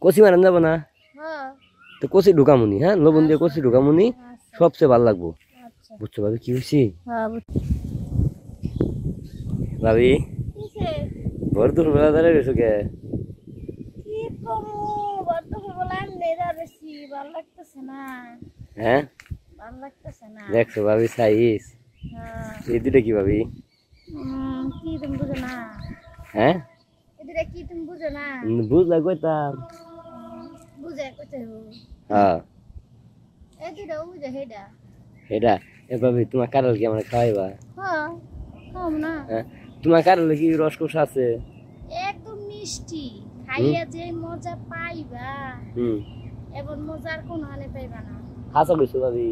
কচি মারান যাবো না? তো কচি ঢুকামুনি, হ্যাঁ লবণ দিয়ে কচি ঢুকামুনি, সবচেয়ে ভালো লাগবো। বুঝছো ভাবি কি হয়েছি? ভাবি ভোর দুপুরবেলা দাঁড়িয়ে গেছো কে? হ্যাঁ দেখছো ভাবি সাইজ এই দুটা কি ভাবি? হ্যাঁ বুঝলা কইতাম। হ্যাঁ এটা এ ভাবি তোমার কারল কি আমরা খাওয়াইবা? হ্যাঁ তোমার কারলে কি রসকস আছে? একদম মিষ্টি খাইয়া যে মজা পাইবা এমন মজার কোন হানে পাইবা না। হাসা কইছো ভাবি?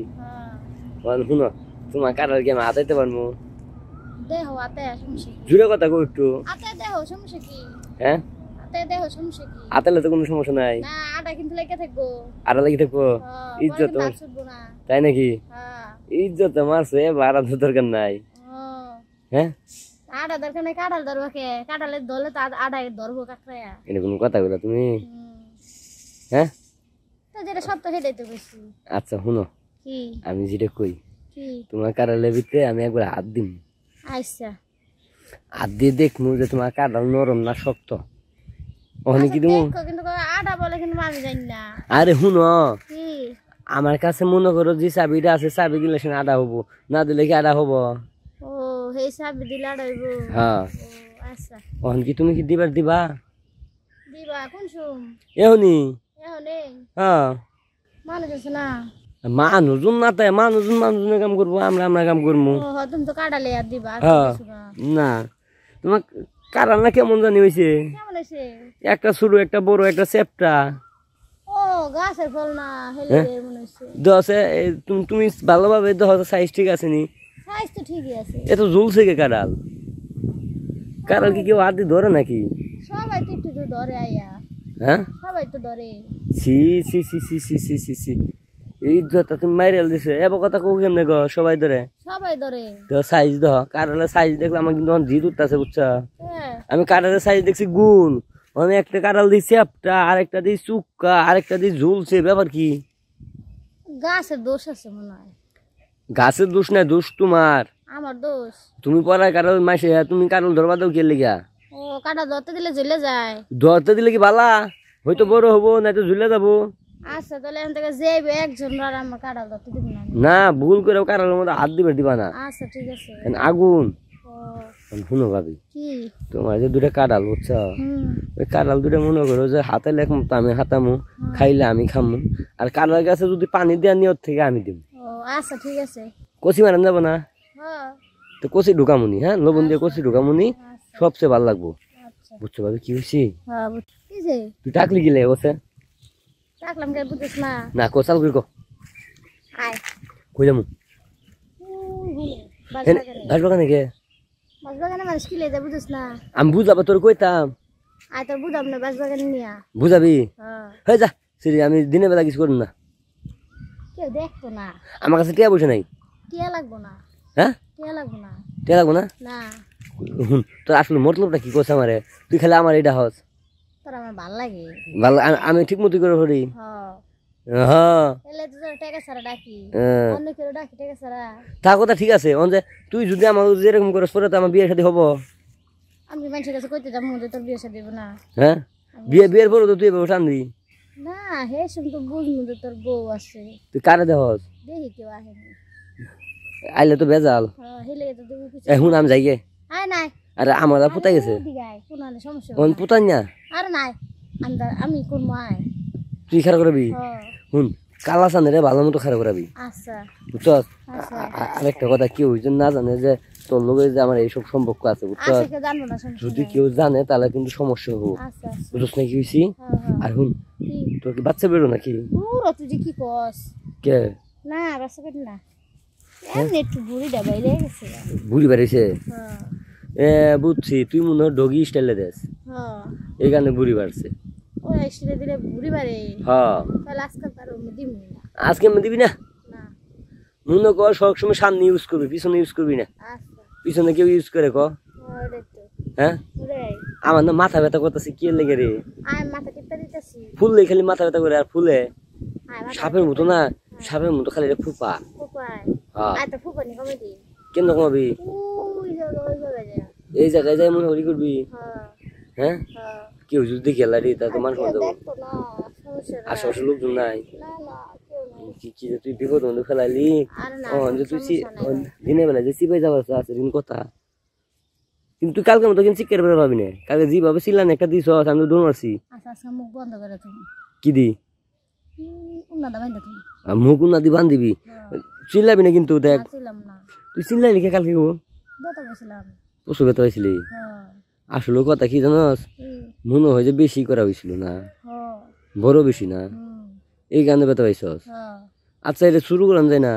হ্যাঁ শুনো তোমার কারল কি আমরা হাতাইতে পারবো? দেহ আতে সমস্যা জুড়ে কথা কই একটু। আতে দেহ সমস্যা কি? হ্যাঁ আতে দেহ সমস্যা কি? আতালে তো কোনো সমস্যা নাই। না আটা কিন্তু লেগে থাকবো। আটা লেগে থাকবো? ইজ্জত তো তাই নাকি? হ্যাঁ ইজ্জত মারছে বাড়া দরকার নাই। হ্যাঁ আটা দরকার নাই, কাঁঠাল ধরবো কে? কাঁঠালের ধরলে তো আটাই ধরবো কাকড়ায়া। এটা কোনো কথা বলা তুমি? হ্যাঁ তো যেটা সত্য সেটাই তো কইছি। আচ্ছা শুনো কি আমি যেটা কই কি তোমার কাঁঠালের ভিতরে আমি একবার হাত দিম। আচ্ছা হাত দিয়ে দেখমু যে তোমার কাঁঠাল নরম না শক্ত। ওখানে কি তুমি কিন্তু আটা বলে কিন্তু আমি জানি না। আরে শুনো কি আমার কাছে মনে করো যে চাবিটা আছে, চাবি দিলে সে আদা হবো, না দিলে কি আদা হবো? ও সেই চাবি দিলে আদা হইব? হ্যাঁ আচ্ছা ওখানে কি তুমি কি দিবা? দিবা কোন সুম এহনি? এহনে হ্যাঁ মানুষ আছে না? মানুষজন না তাই মানুষজনের কাম করবো, আমরা কাম করবো। তুমি তো কাটালে আর দিবা। হ্যাঁ না তোমার কারাল না কেমন জানি হয়েছে? কেমন হয়েছে? একটা ছোট একটা বড় একটা চেপটা। ও গাছের ফল না হেলে মনে হচ্ছে। দশে তুমি ভালোভাবে দেখো সাইজ ঠিক আছে নি? সাইজ তো ঠিকই আছে। এত ঝুলছে কে কারাল? কারাল কি কেউ হাত দিয়ে ধরে নাকি? সবাই তো একটু ধরে আইয়া। হ্যাঁ সবাই তো ধরে। সি সি সি সি সি সি সি সি এই জটা তুমি মাইরেল দিছে এবার কথা কও কেমনে গো? সবাই ধরে? সবাই ধরে। তো সাইজ দাও, কারালের সাইজ দেখলে আমার কিন্তু জিদ উঠতেছে বুঝছো? হ্যাঁ আমি কারালের সাইজ দেখছি গুণ, আমি একটা কারাল দিই চেপটা, আরেকটা দিই চুক্কা, আরেকটা দিই ঝুলছে। ব্যাপার কি? গাছের দোষ আছে মনে হয়। গাছের দোষ নাই, দোষ তোমার। আমার দোষ? তুমি পড়ার কারণ মাসে তুমি কারণ ধরবা দাও কে লিগা? ও কাটা ধরতে দিলে ঝুলে যায়। ধরতে দিলে কি বালা হয়তো বড় হবো না তো ঝুলে যাবো। আচ্ছা তাহলে এখান থেকে যাইবে একজন আর আমার কাটা ধরতে দিব না। না ভুল করে কারালের মধ্যে হাত দিবা না। আচ্ছা ঠিক আছে। আগুন শুনো ভাবি কি তোমার যে দুটা কাঁঠাল বুঝছো, ওই কাঁঠাল দুটা মনে করো যে হাতে লেখম আমি হাতামু, খাইলে আমি খামু, আর কাঁঠাল গাছে যদি পানি দেওয়া নিয়ত থেকে আমি দিব। আচ্ছা ঠিক আছে। কচি মারান যাবো না? তো কচি ঢুকামুনি, হ্যাঁ লবণ দিয়ে কচি ঢুকামুনি, সবচেয়ে ভালো লাগবো। বুঝছো ভাবি কি হয়েছি? তুই ডাকলি গিলে বসে ডাকলাম কে বুঝিস না? না কোচাল কই আয় কই যামু? ঘাস বাগানে কে? বাস বাগানে মানুষ কি লেজা বুঝিস না? আমি বুঝাবো তোর কইতাম। আয় তোর বুঝাব না বাস বাগানে নিয়া। বুঝাবি? হয়ে যা সিরি, আমি দিনের বেলা কিছু করুন না। কেউ দেখতো না। আমার কাছে টিয়া বসে নাই। টিয়া লাগবো না। হ্যাঁ টিয়া লাগবো না। টিয়া লাগবো না? না তোর আসলে মতলবটা কি করছে আমারে? তুই খালি আমার এটা হস। তোর আমার ভাল লাগে। ভালো আমি ঠিক মতো করে করি। হ্যাঁ এলে তো টাকা ছাড়া ডাকি, অন্য কেউ ডাকি টাকা ছাড়া। তা কথা ঠিক আছে, তুই যদি আমার যেরকম করে পরে তো আমার বিয়ের সাথে হবো। আমি মানুষের কাছে কইতে যাবো যে তোর বিয়ে সাথে দেবো না। হ্যাঁ বিয়ের পরে তো তুই এবার টানবি না। হে শুন তো বুঝবো যে তোর বউ আছে। তুই কারে দেহস? দেখি কেউ আসেনি। আইলে তো বেজাল। হেলে তো দেবো কিছু। এখন আমি যাই গে। আয় নাই। আরে আমার পুতাই গেছে। কোনালে সমস্যা কোন পুতাই না? আরে নাই আমি করবো আয়। তুই খারাপ করবি? শুন কালা চানে রে ভালো মতো খারাপ করাবি। আচ্ছা বুঝছস? আরেকটা কথা কেউ না জানে যে তোর লোকে যে আমার এইসব সম্পর্ক আছে বুঝছস? যদি কেউ জানে তাহলে কিন্তু সমস্যা হবো। বুঝছস না কি হয়েছি? আর শুন তোর কি বাচ্চা বেরো নাকি? তুই যে কি কস? কে? না বাচ্চা বেরো না, এমনি একটু বুড়ি ডাবাইলে গেছে। বুড়ি বাড়িছে? এ বুঝছি, তুই মনে হয় ডগি স্টাইলে দেস, এই কারণে বুড়ি বাড়ছে। ওই স্টাইলে দিলে বুড়ি বাড়ে? হ্যাঁ তাহলে আজকাল তার দিবি না। আজকে আমি দিবি না? মনে কর সবসময় সামনে ইউজ করবি, পিছনে ইউজ করবি না। পিছনে কেউ ইউজ করে ক? হ্যাঁ আমার না মাথা ব্যথা করতেছে কি লেগে রে আয় মাথা টিপতে দিতেছি ফুললে খালি মাথা ব্যথা করে আর ফুলে আয় মাথা সাপের মতো না সাপের মতো খালি রে ফুপা ফুপায় হ্যাঁ আয় তো ফুপানি কমিটি কেন কমাবি ওই জায়গায় যায় এই জায়গায় যাই মনে হরি করবি হ্যাঁ হ্যাঁ হ্যাঁ কেউ যদি গেলা রে তা তো মান করে দেবো দেখতো না সমস্যা নাই। আশেপাশে লোকজন নাই না না কেউ নাই কি যে তুই বিপদ বন্ধু ফেলাইলি আরে না ও যে তুই সমস্যা নাই। দিনে বেলা যে সিপাই যাবার আছে ঋণ কথা কিন্তু তুই কালকে মতো কিন্তু শিক্ষার বেলা পাবি না কালকে যেভাবে ছিলাম একটা দিস আমি তো দৌড় মারছি আচ্ছা আজকে মুখ বন্ধ করে তুমি কি দি উন্নতা বাইন্দা তুমি মুখ উন্নাদি বান্ধিবি চিল্লাবি না কিন্তু দেখ ছিলাম না তুই চিল্লাই লিখে কালকে গো বেতা বসলাম পশু ব্যথা হয়েছিলি হ্যাঁ আসলে কথা কি জানোস মনে হয় যে বেশি করা হয়েছিল না হ্যাঁ বড় বেশি না এই গানে ব্যথা পাইছস হ্যাঁ আচ্ছা এটা শুরু করান যায় না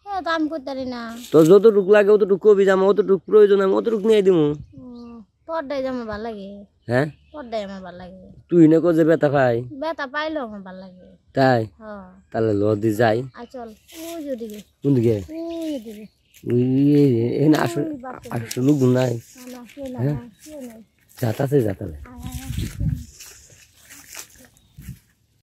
হ্যাঁ তো আমি করতে পারি না তো যতটুক লাগে অতটুক কবি জামা অতটুক প্রয়োজন আমি অতটুক নিয়ে দিব তোরটাই আমার ভালো লাগে হ্যাঁ তোরটাই আমার ভালো লাগে তুই না যে ব্যথা পাই বেতা পাইলেও আমার ভালো লাগে তাই হ্যাঁ তাহলে ল দি যাই আয় চল ওই যদি কোন দিকে ওই দিকে এখানে আসলে আসলে লোক নাই না না কেউ নাই কেউ নাই যাতাছে যাতালে আয় আয় আয়